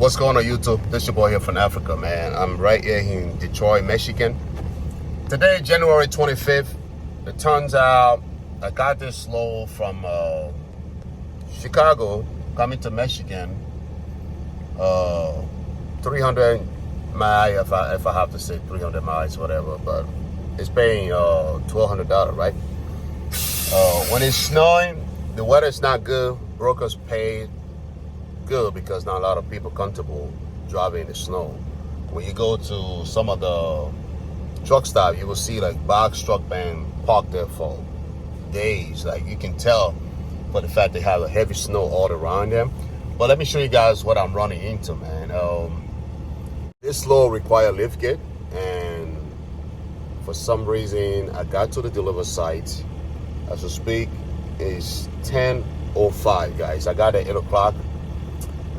What's going on YouTube? This your boy here from Africa, man. I'm right here in Detroit, Michigan. Today, January 25th, it turns out I got this load from Chicago coming to Michigan. 300 miles, if I have to say 300 miles, whatever, but it's paying $1,200, right? When it's snowing, the weather's not good. Brokers pay good because not a lot of people comfortable driving in the snow. When you go to some of the truck stop, you will see like box truck band parked there for days. Like you can tell for the fact they have a heavy snow all around them. But let me show you guys what I'm running into, man. This load require lift kit, and for some reason I got to the deliver site as we speak. It's 10:05, guys. I got at 8 o'clock,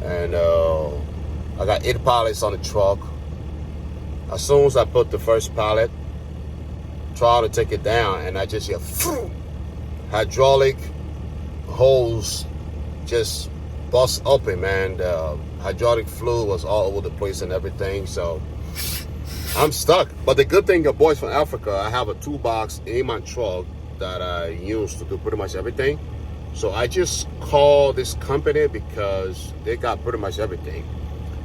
and I got 8 pallets on the truck. As soon as I put the first pallet, try to take it down, and I just hear hydraulic hose just bust open, man. The hydraulic fluid was all over the place and everything, so I'm stuck. But the good thing, your boys from Africa, I have a toolbox in my truck that I use to do pretty much everything. So I just call this company because they got pretty much everything.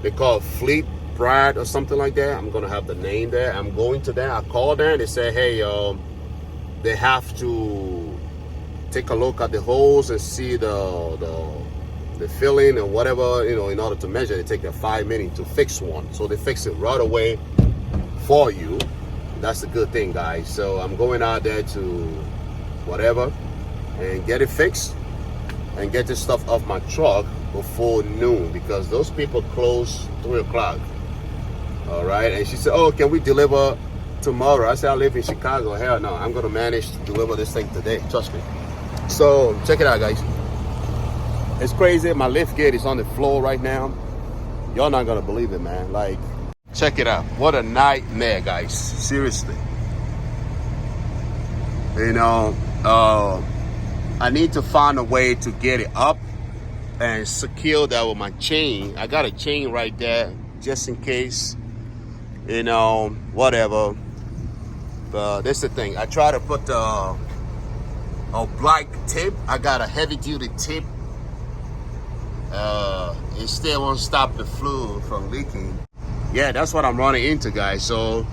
They call Fleet Pride or something like that. I'm gonna have the name there. I'm going to them. I call them. They say, hey, they have to take a look at the hose and see the filling and whatever, you know, in order to measure. They take their 5 minutes to fix one. So they fix it right away for you. That's the good thing, guys. So I'm going out there to whatever and get it fixed and get this stuff off my truck before noon, because those people close 3 o'clock. All right. And she said, oh, can we deliver tomorrow? I said, I live in Chicago. Hell no, I'm gonna manage to deliver this thing today, trust me. So check it out, guys. It's crazy. My lift gate is on the floor right now. Y'all not gonna believe it, man. Like, check it out. What a nightmare, guys. Seriously. You know, I need to find a way to get it up and secure that with my chain. I got a chain right there just in case, you know, whatever. But that's the thing. I try to put a black tip. I got a heavy duty tip. It still won't stop the fluid from leaking. Yeah, that's what I'm running into, guys. So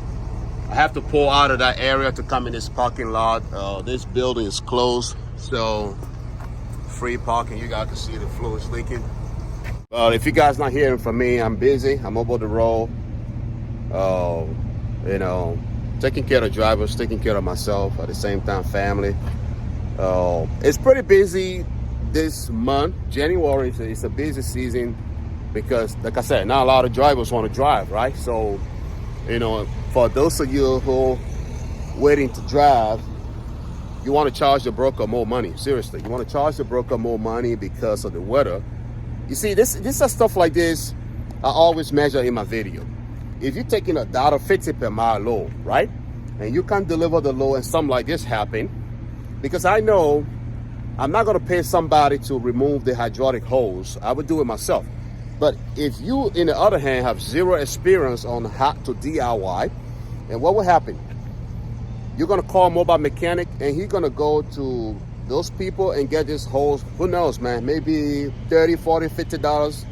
I have to pull out of that area to come in this parking lot. This building is closed, so free parking. You guys can see the fluid is leaking. But if you guys not hearing from me, I'm busy. I'm over the road. You know, taking care of drivers, taking care of myself at the same time, family. It's pretty busy this month. January is a busy season because, like I said, not a lot of drivers want to drive, right? So, you know, for those of you who waiting to drive, you want to charge the broker more money. Seriously, you want to charge the broker more money because of the weather. You see, this is stuff like this I always measure in my video. If you're taking $1.50 per mile load, right, and you can't deliver the load and something like this happen, because I know I'm not going to pay somebody to remove the hydraulic hose. I would do it myself. But if you, in the other hand, have zero experience on how to DIY, and what will happen? You're going to call a mobile mechanic, and he's going to go to those people and get this hose. Who knows, man? Maybe $30, $40, $50,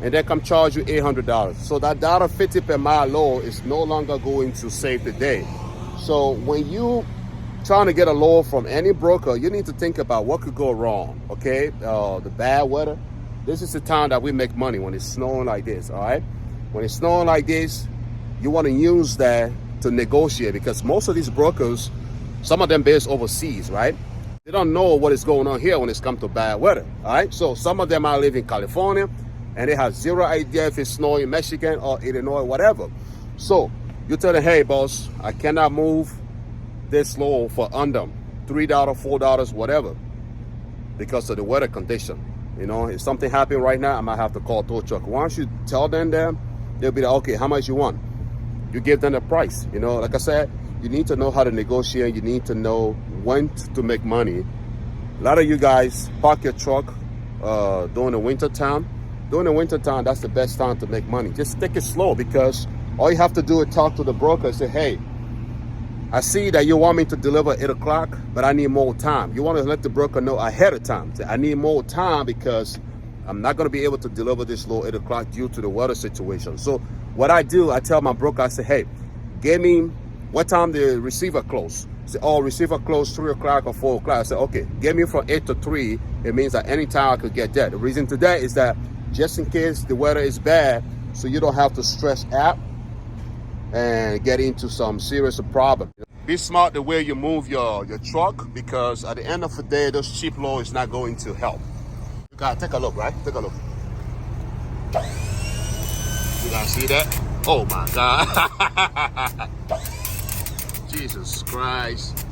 and they come charge you $800. So that $1.50 per mile load is no longer going to save the day. So when you trying to get a load from any broker, you need to think about what could go wrong, okay? The bad weather. This is the time that we make money, when it's snowing like this, all right? When it's snowing like this, you want to use that to negotiate, because most of these brokers, some of them based overseas, right? They don't know what is going on here when it's come to bad weather, all right? So some of them are living in California, and they have zero idea if it's snowing in Michigan or Illinois, whatever. So you tell them, hey, boss, I cannot move this load for under $3, $4, whatever, because of the weather condition. You know, if something happened right now, I might have to call tow truck. Once you tell them that, they'll be like, okay, how much you want? You give them the price. You know, like I said, you need to know how to negotiate. You need to know when to make money. A lot of you guys park your truck during the winter time. during the winter time, that's the best time to make money. Just take it slow, because all you have to do is talk to the broker and say, hey, I see that you want me to deliver at 8 o'clock, but I need more time. You want to let the broker know ahead of time. Say, I need more time because I'm not going to be able to deliver this load 8 o'clock due to the weather situation. So what I do, I tell my broker, I say, hey, give me what time the receiver close. Say, oh, receiver close 3 o'clock or 4 o'clock. I say, okay, give me from 8 to 3. It means that anytime I could get that. The reason to that is that just in case the weather is bad, so you don't have to stress out and get into some serious problem. Be smart the way you move your truck, because at the end of the day, those cheap load is not going to help. You gotta take a look, right? Take a look. You guys see that? Oh my God. Jesus Christ.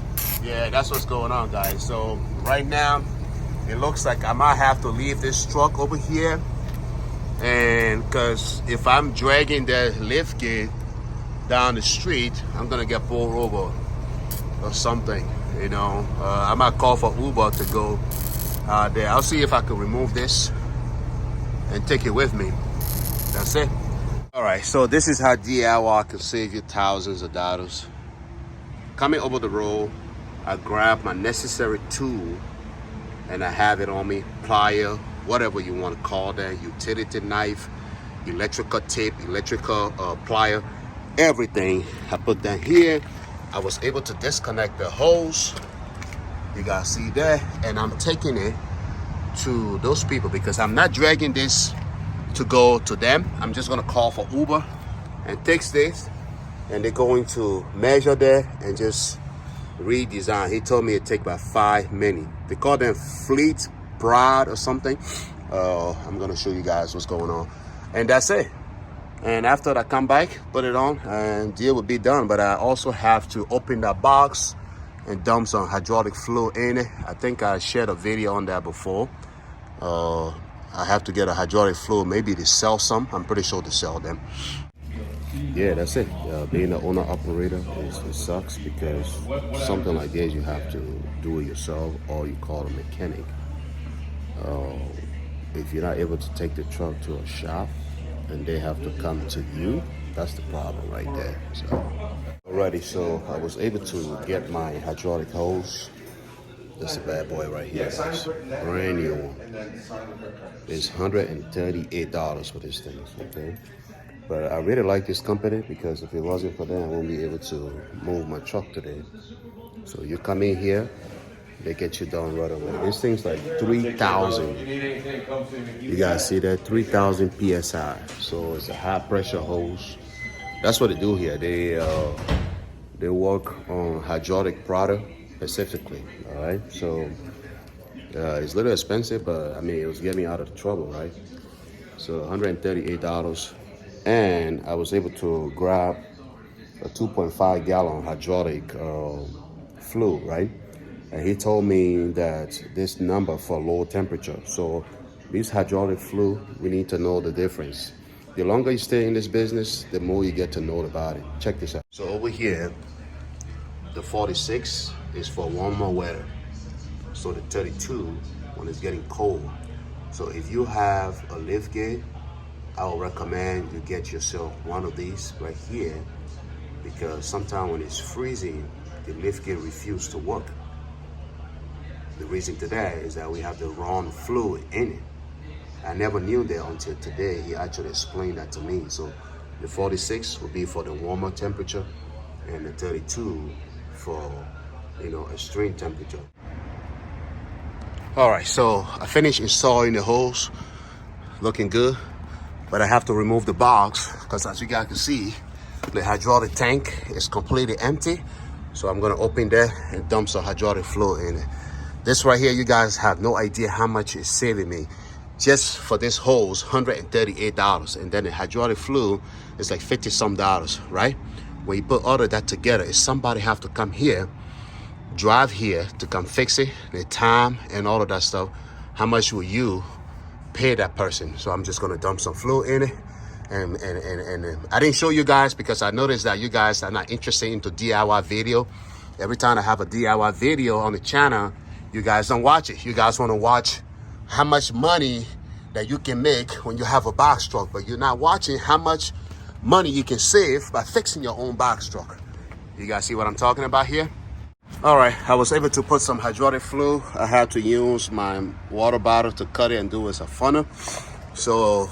Yeah, that's what's going on, guys. So right now, it looks like I might have to leave this truck over here. And because if I'm dragging that lift gate down the street, I'm gonna get pulled over or something, you know. I might call for Uber to go there. I'll see if I can remove this and take it with me. That's it. All right, so this is how DIY can save you thousands of dollars. Coming over the road, I grab my necessary tool and I have it on me, plier, whatever you want to call that, utility knife, electrical tape, electrical plier, everything. I put that here. I was able to disconnect the hose. You guys see that? And I'm taking it to those people because I'm not dragging this to go to them. I'm just gonna call for Uber and takes this, and they're going to measure that and just redesign. He told me it'd take about 5 minutes. They call them Fleet Pride or something. I'm gonna show you guys what's going on. And that's it. And after I come back, put it on, and deal will be done. But I also have to open that box and dump some hydraulic fluid in it. I think I shared a video on that before. I have to get a hydraulic fluid. Maybe they sell some. I'm pretty sure they sell them. Yeah, that's it. Being an owner-operator, it sucks because something like this, you have to do it yourself, or you call a mechanic. If you're not able to take the truck to a shop, and they have to come to you, that's the problem right there. So alrighty, so I was able to get my hydraulic hose. This is a bad boy right here, guys. Brand new one. It's $138 for this thing, okay? But I really like this company because if it wasn't for them, I won't be able to move my truck today. So you come in here, they get you done right away. This thing's like 3,000. You guys see that? 3,000 PSI. So it's a high pressure hose. That's what they do here. They work on hydraulic product specifically. All right. So it's a little expensive, but I mean, it was getting me out of trouble, right? So $138. And I was able to grab a 2.5 gallon hydraulic fluid, right? And he told me that this number for low temperature. So this hydraulic fluid, we need to know the difference. The longer you stay in this business, the more you get to know about it. Check this out. So over here, the 46 is for warmer weather. So the 32, when it's getting cold. So if you have a lift gate, I would recommend you get yourself one of these right here, because sometimes when it's freezing, the lift gate refuses to work. The reason to that is that we have the wrong fluid in it. I never knew that until today. He actually explained that to me. So the 46 will be for the warmer temperature, and the 32 for, you know, extreme temperature. All right, so I finished installing the hose, looking good, but I have to remove the box because as you guys can see, the hydraulic tank is completely empty. So I'm gonna open that and dump some hydraulic fluid in it. This right here, you guys have no idea how much it's saving me. Just for this hose, $138. And then the hydraulic fluid is like 50 some dollars, right? When you put all of that together, is somebody have to come here, drive here to come fix it, the time and all of that stuff. How much will you pay that person? So I'm just gonna dump some fluid in it. And I didn't show you guys because I noticed that you guys are not interested into DIY video. Every time I have a DIY video on the channel, you guys don't watch it. You guys want to watch how much money that you can make when you have a box truck, but you're not watching how much money you can save by fixing your own box truck. You guys see what I'm talking about here? All right, I was able to put some hydraulic fluid. I had to use my water bottle to cut it and do it as a funnel. So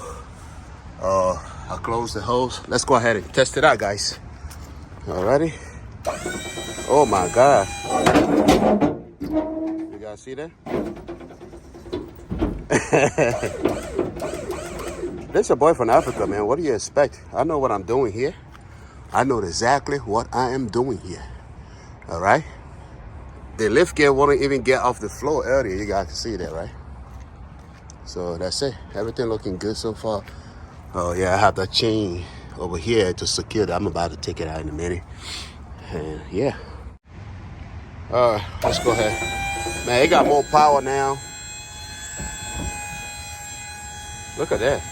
I'll close the hose. Let's go ahead and test it out, guys. Alrighty. Oh my God. You guys see that? This your boy from Africa, man. What do you expect? I know what I'm doing here. I know exactly what I am doing here. All right. The lift gear won't even get off the floor earlier. You guys can see that, right? So that's it. Everything looking good so far. Oh yeah, I have that chain over here to secure that. I'm about to take it out in a minute. And yeah. All right, let's go ahead. Man, it got more power now. Look at that.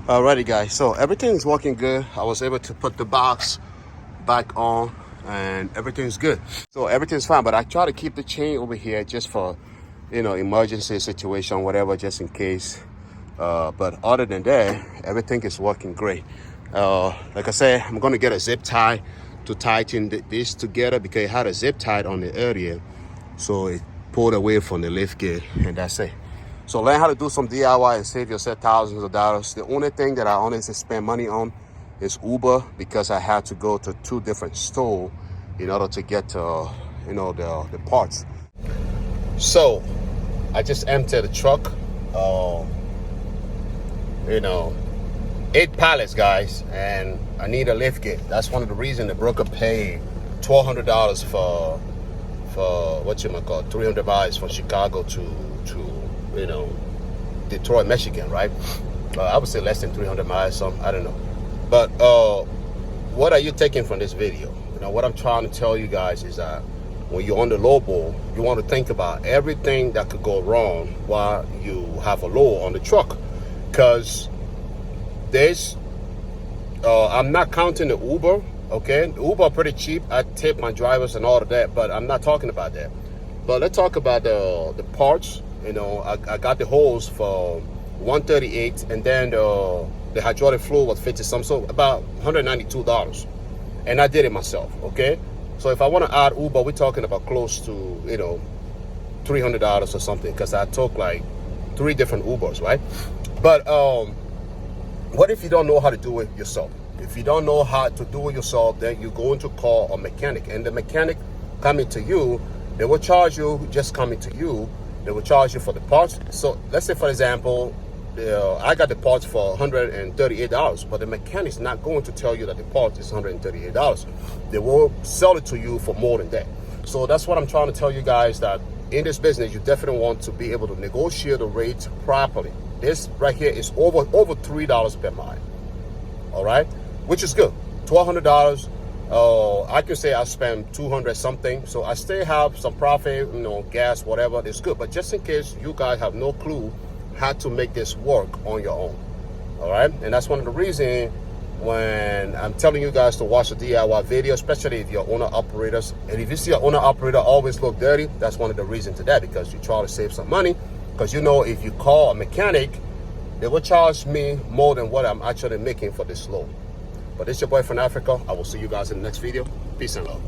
Alrighty, guys. So everything's working good. I was able to put the box back on and everything's good. So everything's fine, but I try to keep the chain over here just for, you know, emergency situation, whatever, just in case. But other than that, everything is working great. Like I said, I'm gonna get a zip tie to tighten this together because it had a zip tie on the area. So it pulled away from the lift gear, and that's it. So learn how to do some DIY and save yourself thousands of dollars. The only thing that I honestly spend money on is Uber, because I had to go to 2 different stores in order to get to, you know, the parts. So I just emptied the truck. You know, 8 pallets, guys, and I need a lift kit. That's one of the reasons the broker paid $1,200 for whatchamacallit, 300 miles from Chicago to you know, Detroit, Michigan, right? I would say less than 300 miles, I don't know. But what are you taking from this video? You know, what I'm trying to tell you guys is that when you're on the low ball, you want to think about everything that could go wrong while you have a low on the truck. Because there's, I'm not counting the Uber, okay? The Uber are pretty cheap. I tip my drivers and all of that, but I'm not talking about that. But let's talk about the parts. You know, I got the hose for $138, and then the hydraulic fluid was 50-some, so about $192. And I did it myself, okay? So if I want to add Uber, we're talking about close to, you know, $300 or something, because I took like 3 different Ubers, right? But what if you don't know how to do it yourself? If you don't know how to do it yourself, then you're going to call a mechanic, and the mechanic coming to you, they will charge you just coming to you. They will charge you for the parts. So let's say, for example, I got the parts for $138, but the mechanic's not going to tell you that the part is $138. They will sell it to you for more than that. So that's what I'm trying to tell you guys, that in this business, you definitely want to be able to negotiate the rates properly. This right here is over $3 per mile, all right? Which is good, $1,200. I could say I spend 200 something, so I still have some profit, you know, gas, whatever, it's good. But just in case you guys have no clue how to make this work on your own, all right? And that's one of the reasons when I'm telling you guys to watch the DIY video, especially if you're owner-operators. And if you see an owner-operator always look dirty, that's one of the reasons to that, because you try to save some money. Because you know, if you call a mechanic, they will charge me more than what I'm actually making for this load. But this is your boy from Africa. I will see you guys in the next video. Peace and love.